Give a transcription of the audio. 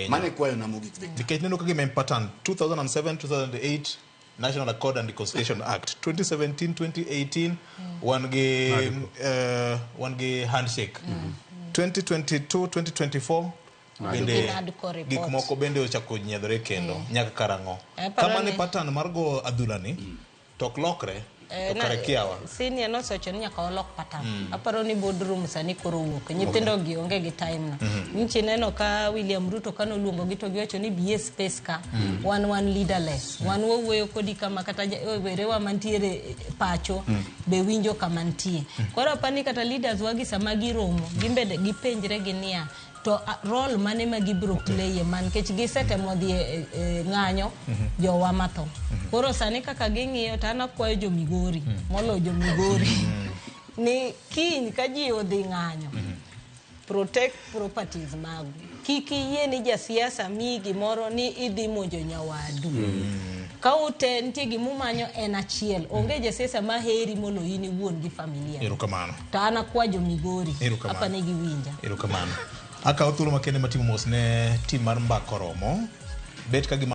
Mane kwayo na mogik Nikech neno kagima pattern 2007 2008 National Accord and Reconciliation Act 2017 2018 one ge handshake 2022 2024 bende gik moko bende ochako nyiedhore kendo nyaka karango kama ne pattern mar go adhulani tok lokre senior no socho nyaka olok pattern aparo ni boardroom sani koro wuok nyithindo gi onge gi time no nchi neno ka William Ruto kano luongo gi to giwacho ni BS space ka one leaderless wan wuoyo kodi kama kata werewa mantiere pacho be winjo kama ntie koro apani kata leaders wagi sama giromo gimbede gipenjre gi nia to role mane ma gibro play man kech gisetemo dhi ng'anyo jowa matho koro sani kaka ging'iyo tana kwayo jo Migori molo jo Migori ni kiny ka ji odhi ng'anyo protect properties magu kiki yie ni jasiasa migi moro ni idhi monjo nyawadu ka ute ntie gimumanyo en achiel onge jasiasa maheri molo ini wuon gi familia erokamano tana kwa jo Migori hapa ne giwinja erokamano aka othulo makende matimo mos ne tim mar Mbakoromo bet ka